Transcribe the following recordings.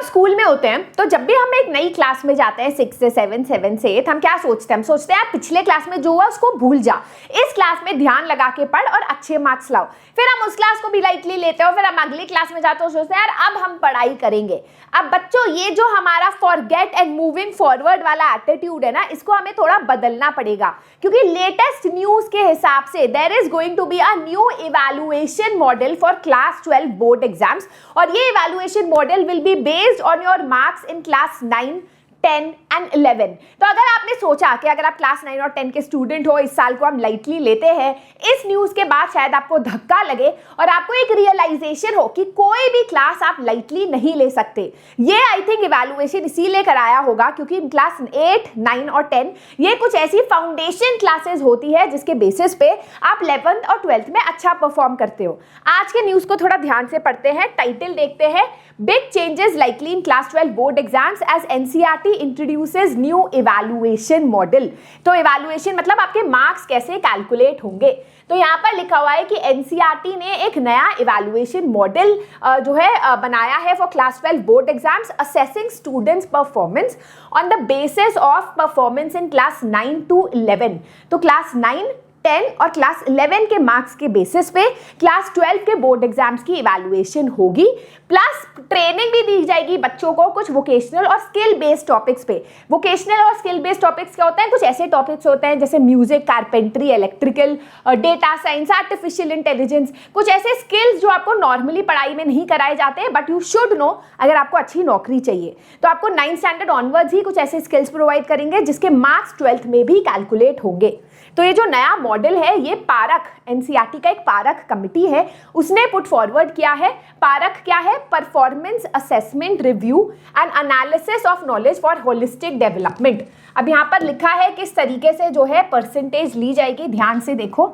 हम स्कूल में होते हैं तो जब भी हम एक नई क्लास में जाते हैं 6 से 7, 7 से 8, हम क्या सोचते हैं? हम सोचते हैं यार पिछले क्लास में जो हुआ उसको भूल जा, इस क्लास में ध्यान लगा के पढ़ और अच्छे मार्क्स लाओ। फिर हम उस क्लास को भी लाइटली लेते हो, फिर हम अगली क्लास में जाते हो, सोचते हैं यार अब हम पढ़ाई करेंगे। अब बच्चों ये जो हमारा फॉरगेट एंड मूविंग फॉरवर्ड वाला एटीट्यूड है ना, इसको हमें थोड़ा बदलना पड़ेगा, क्योंकि लेटेस्ट न्यूज के हिसाब से there is going to be a new evaluation model for class 12 board exams, और ये evaluation model will be based on your marks in class 9, 10 and 11। तो अगर आपने सोचा कि अगर आप क्लास 9 और 10 के स्टूडेंट हो, इस साल को हम लाइटली लेते हैं, इस न्यूज के बाद शायद आपको धक्का लगे और आपको एक रियलाइजेशन हो कि कोई भी क्लास आप लाइटली नहीं ले सकते। ये आई थिंक इवैल्यूएशन इसीलिए कराया होगा क्योंकि क्लास 8, 9 और 10 ये कुछ ऐसी फाउंडेशन क्लासेस होती है जिसके बेसिस पे आप 11th और 12th में अच्छा परफॉर्म करते हो। आज के न्यूज को थोड़ा ध्यान से पढ़ते हैं, टाइटल देखते हैं, big changes likely in class 12 board exams as NCERT introduces new evaluation model. तो इवैल्यूएशन मतलब आपके मार्क्स कैसे कैलकुलेट होंगे। तो यहाँ पर लिखा हुआ है कि एनसीईआरटी ने एक नया इवैल्यूएशन मॉडल जो है बनाया है for class 12 board exams, assessing students performance on the basis of performance in class 9 to 11। तो क्लास 9, 10 और क्लास 11 के मार्क्स के बेसिस पे क्लास 12 के बोर्ड एग्जाम्स की इवैल्यूएशन होगी, प्लस ट्रेनिंग भी दी जाएगी बच्चों को कुछ वोकेशनल और स्किल बेस्ड टॉपिक्स पे। वोकेशनल और स्किल बेस्ड टॉपिक्स क्या होते हैं? कुछ ऐसे टॉपिक्स होते हैं जैसे music, carpentry, electrical, data science, artificial intelligence, कुछ ऐसे स्किल्स जो आपको नॉर्मली पढ़ाई में नहीं कराए जाते बट यू शुड नो अगर आपको अच्छी नौकरी चाहिए। तो आपको 9th स्टैंडर्ड ऑनवर्ड्स ही कुछ ऐसे स्किल्स प्रोवाइड करेंगे जिसके मार्क्स 12th में भी कैलकुलेट होंगे। तो ये जो नया मॉडल है ये पारख, एनसीईआरटी का एक पारख कमिटी है, उसने पुट फॉरवर्ड किया है। पारख क्या है? Performance assessment review and analysis of knowledge for holistic development. अब यहाँ पर लिखा है किस तरीके से जो है परसेंटेज ली जाएगी, ध्यान से देखो।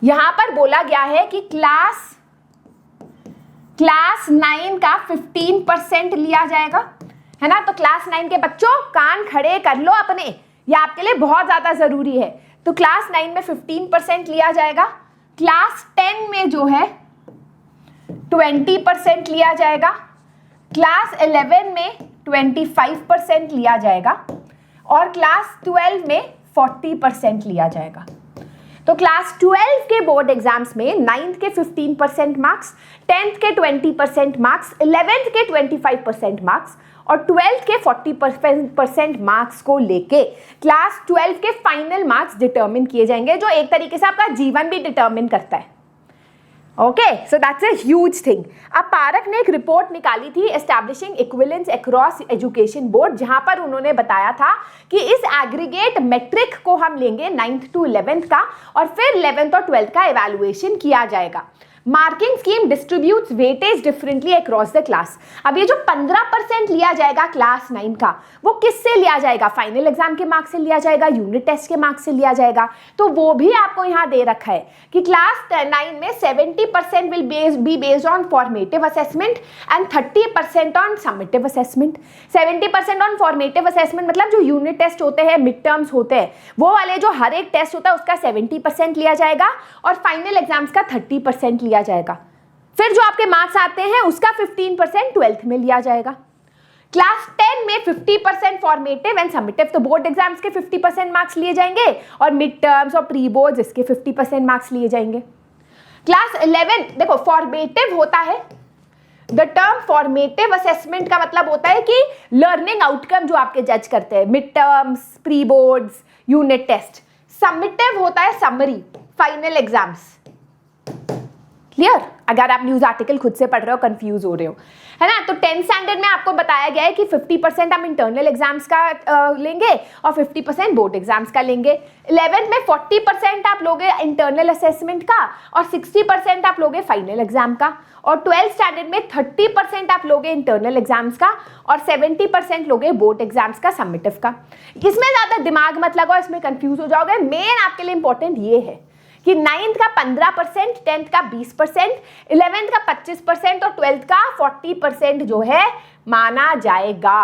यहाँ पर बोला गया है कि क्लास 9 का 15% लिया जाएगा, है ना। तो क्लास 9 के बच्चों कान खड़े कर लो अपने, ये आपके लिए बहुत ज्यादा जरूरी है। तो क्लास 9 में 15% लिया जाएगा, क्लास 10 में जो है 20% लिया जाएगा, क्लास 11 में 25% लिया जाएगा और क्लास 12 में 40% लिया जाएगा। तो क्लास 12 के बोर्ड एग्जाम्स में 9th के 15% मार्क्स, 10th के 20% मार्क्स, 11th के 25% मार्क्स और 12th के 40% मार्क्स को लेके क्लास 12 के फाइनल मार्क्स डिटरमिन किए जाएंगे, जो एक तरीके से आपका जीवन भी डिटरमिन करता है। Okay, so that's a huge thing. अब पारख ने एक रिपोर्ट निकाली थी establishing equivalence across education board, जहां पर उन्होंने बताया था कि इस एग्रीगेट मेट्रिक को हम लेंगे 9th to 11th का और फिर 11th और 12th का इवैल्यूएशन किया जाएगा। Marking scheme distributes weightage differently across the class. अब ये जो 15% लिया जाएगा क्लास 9 का, वो किससे लिया जाएगा? फाइनल एग्जाम के मार्क्स से लिया जाएगा, यूनिट टेस्ट के मार्क्स से लिया जाएगा। तो वो भी आपको यहाँ दे रखा है कि क्लास 9 में 70% will be based on formative assessment and 30% on summative assessment. 70% on formative assessment मतलब जो यूनिट टेस्ट होते हैं, मिड टर्म्स होते हैं, वो वाले जो हर एक टेस्ट होता है उसका 70% लिया जाएगा और फाइनल एग्जाम्स का 30% लिया जाएगा। फिर जो आपके मार्क्स आते हैं उसका 15% 12th में लिया जाएगा। क्लास 10 में 50% फॉर्मेटिव एंड समेटिव, तो बोर्ड एग्जाम्स के 50% मार्क्स लिए जाएंगे और मिड टर्म्स और प्री बोर्ड्स इसके 50% मार्क्स लिए जाएंगे। क्लास 11 देखो फॉर्मेटिव होता है, द टर्म फॉर्मेटिव असेसमेंट का मतलब होता है कि लर्निंग आउटकम जो आपके जज करते हैं, mid terms, pre boards, unit test. Summative होता है समरी, फाइनल एग्जाम्स। क्लियर? अगर आप न्यूज आर्टिकल खुद से पढ़ रहे हो, कंफ्यूज हो रहे हो, है ना। तो 10th स्टैंडर्ड में आपको बताया गया है कि 50% हम इंटरनल एग्जाम्स का लेंगे और 50% बोर्ड एग्जाम्स का लेंगे। 11th में 40% आप लोगे इंटरनल असेसमेंट का और 60% आप लोगे फाइनल एग्जाम का, और 12th स्टैंडर्ड में 30% आप लोगे इंटरनल एग्जाम्स का और 70% लोगे बोर्ड एग्जाम्स का, समेटिव का। इसमें ज्यादा दिमाग मत लगाओ, इसमें कंफ्यूज हो जाओगे। मेन आपके लिए इंपॉर्टेंट ये है कि 9th का 15%, 10th का 20%, 11th का 25% और 12th का 40% जो है माना जाएगा।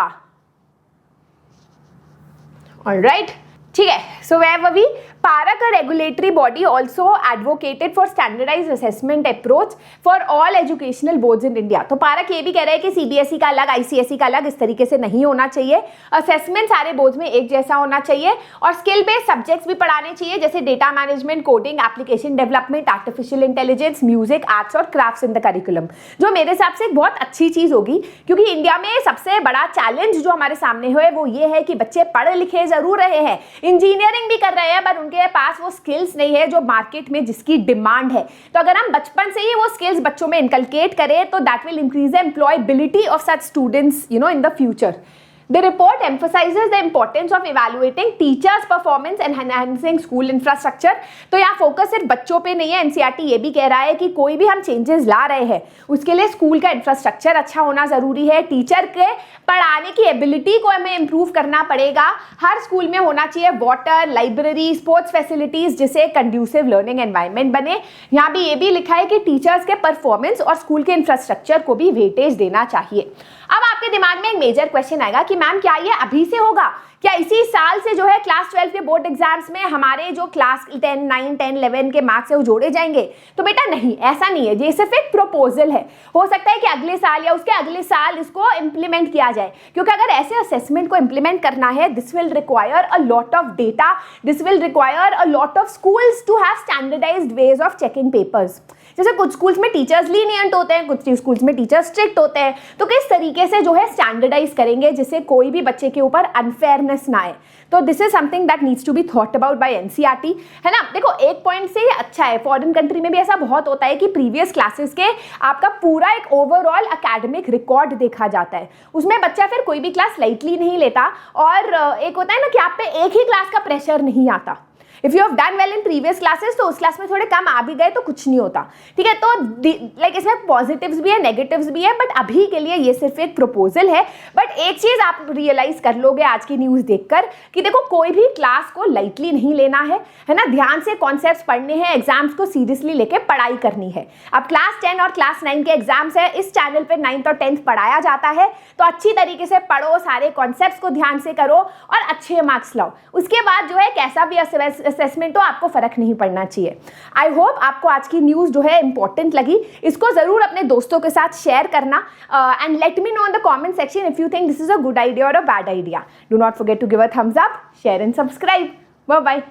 ऑलराइट, ठीक है। So where were we? पारा का regulatory body also advocated for standardize assessment approach for all educational boards in India. तो पारा ये भी कह रहा है कि सीबीएसई का अलग, आईसीएसई का अलग, इस तरीके से नहीं होना चाहिए। असेसमेंट सारे बोर्ड्स में एक जैसा होना चाहिए और स्किल बेस्ड सब्जेक्ट्स भी पढ़ाने चाहिए, जैसे data management, coding, application development, artificial intelligence, music, arts और क्राफ्ट्स इन द करिकुलम, जो मेरे हिसाब से एक बहुत अच्छी चीज होगी। क्योंकि इंडिया में सबसे बड़ा चैलेंज जो हमारे सामने है वो ये है कि बच्चे पढ़ लिखे जरूर रहे हैं, इंजीनियरिंग भी कर रहे हैं, पर उनके पास वो स्किल्स नहीं है जो मार्केट में जिसकी डिमांड है। तो अगर हम बचपन से ही वो स्किल्स बच्चों में इनकलकेट करें तो that will increase the employability of such students in the future. The report emphasizes the importance of evaluating teachers' performance and enhancing school infrastructure। तो यहाँ फोकस सिर्फ बच्चों पे नहीं है, एनसीईआरटी ये भी कह रहा है कि कोई भी हम चेंजेस ला रहे हैं उसके लिए स्कूल का इंफ्रास्ट्रक्चर अच्छा होना जरूरी है, टीचर के पढ़ाने की एबिलिटी को हमें इम्प्रूव करना पड़ेगा। हर स्कूल में होना चाहिए वाटर, लाइब्रेरी, स्पोर्ट्स फैसिलिटीज, जिससे कंड्यूसिव लर्निंग एनवायरनमेंट बने। यहाँ भी ये भी लिखा है कि टीचर्स के परफॉर्मेंस और स्कूल के इंफ्रास्ट्रक्चर को भी वेटेज देना चाहिए। अब आपके दिमाग में एक मेजर क्वेश्चन आएगा कि मैम क्या ये अभी से होगा, क्या इसी साल से जो है क्लास 12 के बोर्ड एग्जाम्स में हमारे जो क्लास 10, 9, 10, 11 के मार्क्स है वो जोड़े जाएंगे? तो बेटा नहीं, ऐसा नहीं है, ये सिर्फ एक प्रपोजल है। हो सकता है कि अगले साल या उसके अगले साल इसको इम्प्लीमेंट किया जाए, क्योंकि अगर ऐसे असेसमेंट को इम्प्लीमेंट करना है this will require a lot of data, this will require a lot of schools to have standardized ways of checking papers. जैसे कुछ स्कूल्स में टीचर्स लीनियंट होते हैं, कुछ स्कूल्स में टीचर्स स्ट्रिक्ट होते हैं, तो किस तरीके से जो है स्टैंडर्डाइज करेंगे जिससे कोई भी बच्चे के ऊपर अनफेयरनेस ना आए। तो this is something that needs to be thought about by NCERT, है ना। देखो एक पॉइंट से ये अच्छा है, फॉरेन कंट्री में भी ऐसा बहुत होता है कि प्रीवियस क्लासेस के आपका पूरा एक ओवरऑल एकेडमिक रिकॉर्ड देखा जाता है, उसमें बच्चा फिर कोई भी क्लास लाइटली नहीं लेता और एक होता है ना कि आप पे एक ही क्लास का प्रेशर नहीं आता। If you have done well in previous classes तो उस क्लास में थोड़े कम आ भी गए तो कुछ नहीं होता, ठीक है। तो लाइक इसमें पॉजिटिव्स भी है, नेगेटिव्स भी है, बट अभी के लिए ये सिर्फ एक प्रपोजल है। बट एक चीज आप रियलाइज कर लोगे आज की न्यूज देखकर कि देखो कोई भी क्लास को लाइटली नहीं लेना है ना, ध्यान से कॉन्सेप्ट्स पढ़ने हैं, एग्जाम्स को सीरियसली लेके पढ़ाई करनी है। अब क्लास 10 और क्लास 9 के एग्जाम्स है, इस चैनल पे 9th और 10th पढ़ाया जाता है, तो अच्छी तरीके से पढ़ो, सारे कॉन्सेप्ट्स को ध्यान से करो और अच्छे मार्क्स लाओ। उसके बाद जो है कैसा भी असेसमेंट हो आपको फर्क नहीं पड़ना चाहिए। आई होप आपको आज की न्यूज जो है इंपॉर्टेंट लगी, इसको जरूर अपने दोस्तों के साथ शेयर करना and let me know in the comment section if you think this is a good idea और a bad idea. Do not forget to give a thumbs up, share and subscribe. Bye bye.